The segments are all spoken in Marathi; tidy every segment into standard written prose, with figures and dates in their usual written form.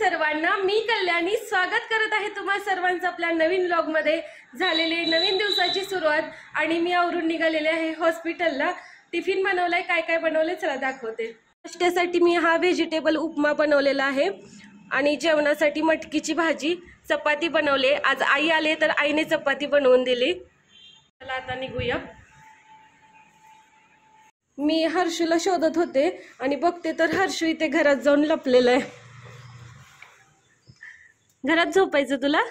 सर्वांना, मी कल्याणी स्वागत करत आहे तुम्हा सर्वांचं आपल्या नवीन व्लॉग मध्ये। झालेली नवीन दिवसाची सुरुवात आणि मी आवरून निघालेले आहे हॉस्पिटलला। टिफिन बनवलाय, काय काय बनवले चला दाखवते। नाश्त्यासाठी मी हा व्हेजिटेबल उपमा बनवलेला आहे आणि जेवणासाठी मटकीची भाजी, चपाती बनवले। आज आई आले तर आईने चपाती बनवून दिली। चला आता निघूया। मी हर्षूला शोधत होते आणि बघते तर हर्षू इथे घरात जाऊन लपलेला आहे। घरात झोपायचं तुला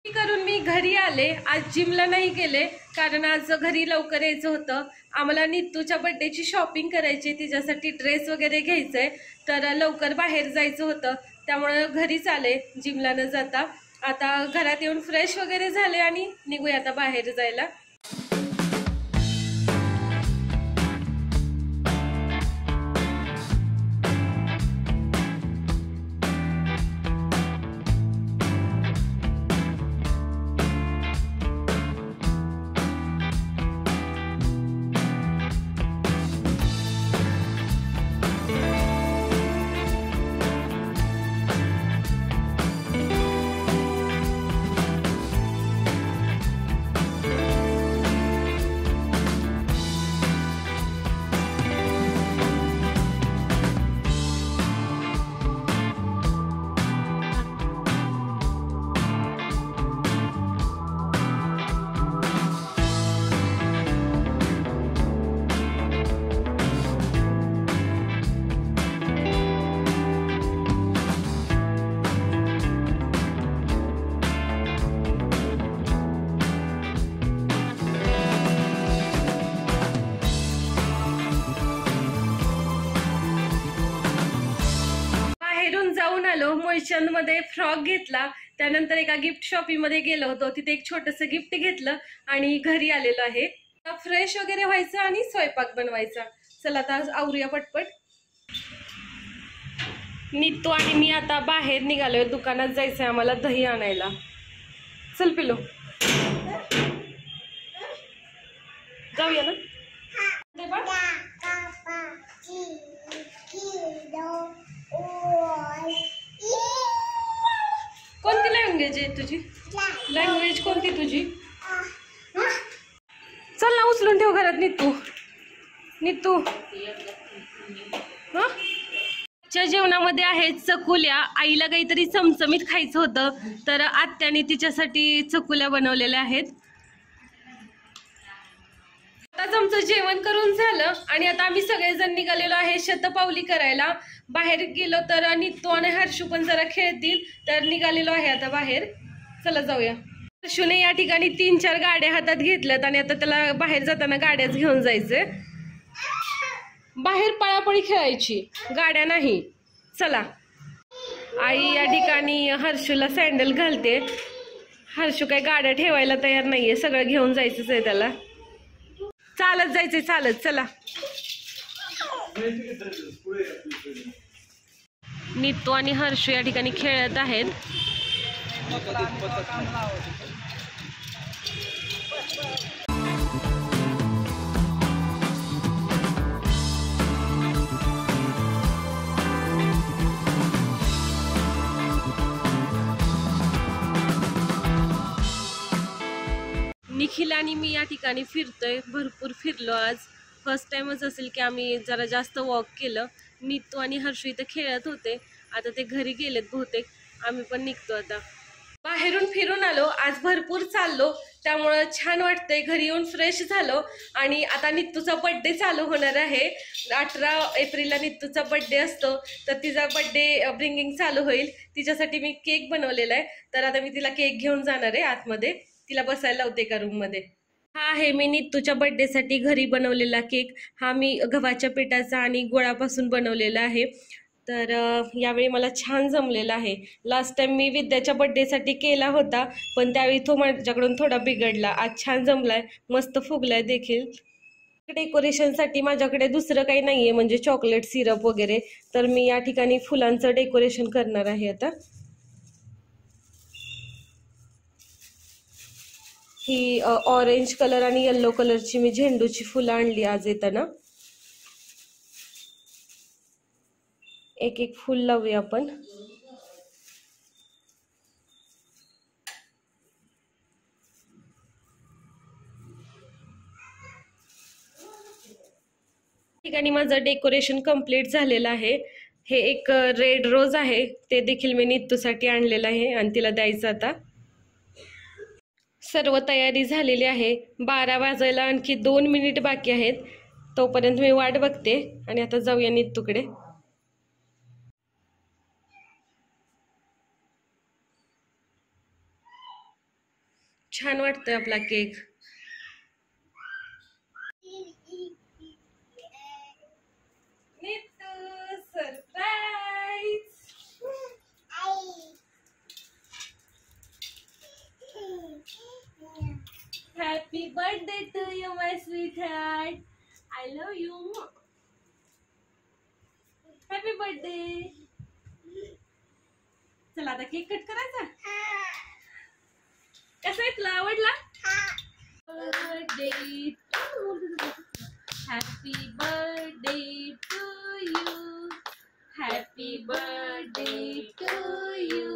करून मी घरी आले। आज जिमला नाही गेले कारण आज घरी लवकर यायचं होतं। आम्हाला नितूच्या बर्थडेची शॉपिंग करायची, तिच्यासाठी ड्रेस वगैरे घ्यायचंय, तर लवकर बाहेर जायचं होतं, त्यामुळे घरीच आले जिमला न जाता। आता घरात येऊन फ्रेश वगैरे झाले आणि निघूया आता बाहेर जायला। जाऊन आलो, मुळचंद मध्ये फ्रॉक घेतला, त्यानंतर एका गिफ्ट शॉपिंग मध्ये गेलो होतो, तिथे एक छोटंसं गिफ्ट घेतलं आणि घरी आलेलो आहे। फ्रेश वगैरे व्हायचं आणि स्वयंपाक बनवायचा। चला आता आवरूया पटपट। नितू आणि मी आता बाहेर निघालोय, दुकानात जायचंय आम्हाला दही आणायला। चल पिलो जाऊया ना। कोणती लँग्वेज आहे तुझी? लँग्वेज कोणती तुझी? चल ना उचलून ठेव घरात नितू। नितू च्या जेवणामध्ये आहे चकुल्या। आईला काहीतरी चमचमीत खायचं होतं तर आत्याने तिच्यासाठी चकुल्या बनवलेल्या आहेत। आताच आमचं जेवण करून झालं आणि आता आम्ही सगळेजण निघालेलो आहे शतपावली करायला। बाहेर गेलो तर नितू आणि हर्षू पण जरा खेळतील, तर निघालेलो आहे आता बाहेर। चला जाऊया। हर्षूने या ठिकाणी 3-4 गाड्या हातात घेतल्यात आणि आता त्याला बाहेर जाताना गाड्याच घेऊन जायचंय। बाहेर पळापळी खेळायची, गाड्या नाही। चला आई या ठिकाणी हर्षूला सँडल घालते। हर्षू काही गाड्या ठेवायला तयार नाहीये, सगळं घेऊन जायचंच आहे त्याला। चालत जायचंय, चालत चला। नितू आणि हर्षू या ठिकाणी खेळत आहेत। निखिल आणि मी या ठिकाणी फिरतोय, भरपूर फिरलो आज। फर्स्ट टाइमच असेल की आम्ही जरा जास्त वॉक केलं। नितू आणि हर्षू इथं खेळत होते, आता ते घरी गेलेत बहुतेक, आम्ही पण निघतो आता। बाहेरून फिरून आलो, आज भरपूर चाललो, त्यामुळं छान वाटतंय। घरी येऊन फ्रेश झालो आणि आता नितूचा बर्थडे चालू होणार आहे। 18 एप्रिलला नितूचा बर्थडे असतो, तर तिचा बर्थडे ब्रिंगिंग चालू होईल। तिच्यासाठी मी केक बनवलेला आहे, तर आता मी तिला केक घेऊन जाणार आहे आतमध्ये, तिला बसायला लावते एका रूम मध्ये। हा आहे मी नितूच्या बर्थडे साठी घरी बनवलेला केक। हा मी गव्हाच्या पिठाचा आणि गुळापासून बनवलेला आहे, तर यावेळी मला छान जमलेला आहे। लास्ट टाइम मी विद्याच्या बर्थडे साठी केला होता, पण त्यावेळी तो माझ्याकडून थोडा बिघडला। आज छान जमलाय, मस्त फुगलाय देखील। डेकोरेशन साठी माझ्याकडे दुसरं काही नाहीये, म्हणजे चॉकलेट सिरप वगैरे, तर मी या ठिकाणी फुलांचं डेकोरेशन करणार आहे आता। ही ऑरेंज कलर आणि येलो कलरची मी झेंडूची फुलं आणली आज येताना। एक एक फुल लावूया आपण। ठिकाणी माझं डेकोरेशन कंप्लीट झालेलं आहे. हे एक रेड रोज आहे, ते देखील मी नित्तूसाठी आणलेलं आहे आणि तिला द्यायचं आता. सर्व तयारी झालेली आहे. 12 वाजायला आणखी 2 मिनिट बाकी आहेत. तोपर्यंत मी वाट बघते आणि आता जाऊया नित्तूकडे. छान वाटतोय आपला cake. Nittu surprise. Happy birthday to you, my sweetheart. I love you. Happy birthday. चला आता केक कट करायचा. कसा आहे, तुला आवडला? Birthday to you. Happy birthday to you. Happy birthday to you.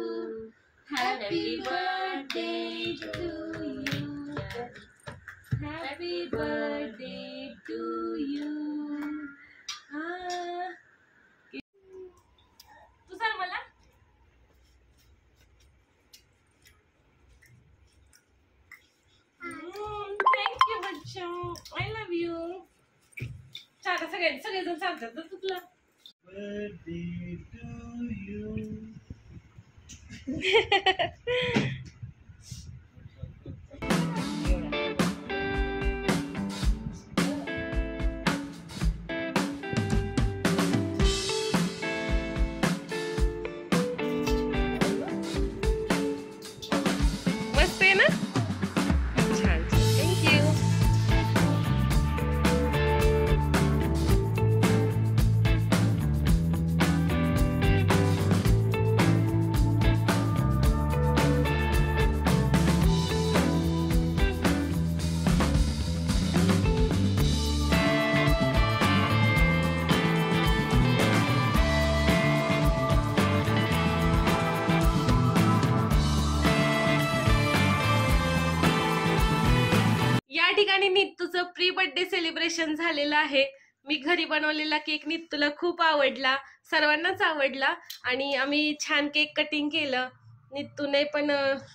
Happy birthday to you. Happy birthday to you. तू सांग मला. थँक यू बच्चा. I love you. छान सगळेजण सांगतात ना तुला. Birthday to you. मस्त आहे ना. छान. थँक्यू. या ठिकाणी नित्तूचं प्री बर्थडे सेलिब्रेशन झालेलं आहे. मी घरी बनवलेला केक नित्तूला खूप आवडला, सर्वांनाच आवडला आणि आम्ही छान केक कटिंग केलं. नित्तूने पण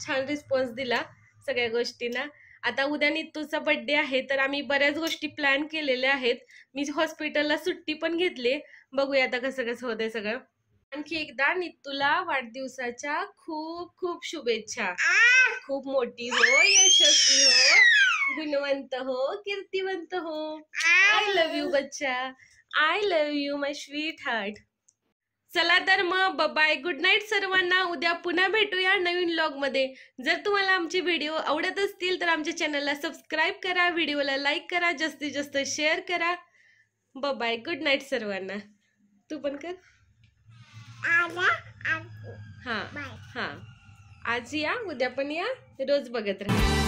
छान रिस्पॉन्स दिला सगळ्या गोष्टींना. आता उद्या नित्तूचा बर्थडे आहे तर आम्ही बऱ्याच गोष्टी प्लॅन केलेल्या आहेत. मी हॉस्पिटलला सुट्टी पण घेतली. बघूया आता कसं कसं होतंय सगळं. आणखी एकदा नित्तूला वाढदिवसाच्या खूप खूप शुभेच्छा. खूप मोठी हो, यशस्वी हो, गुणवंत हो, कीर्तिवंत हो. आय लव्ह यू बच्चा. I love you my sweet heart. चला तर मग बाय, गुड नाईट सर्वांना. उद्या पुन्हा भेटूया नवीन व्लॉग मध्ये. जर तुम्हाला आमचे व्हिडिओ आवडत असतील तर आमच्या चॅनलला सबस्क्राईब करा, व्हिडिओला लाईक करा, जास्तीत जास्त शेअर करा. बाय, गुड नाईट सर्वांना. तू पण कर. हा हा, आज या, उद्या पण या, रोज बघत राहा.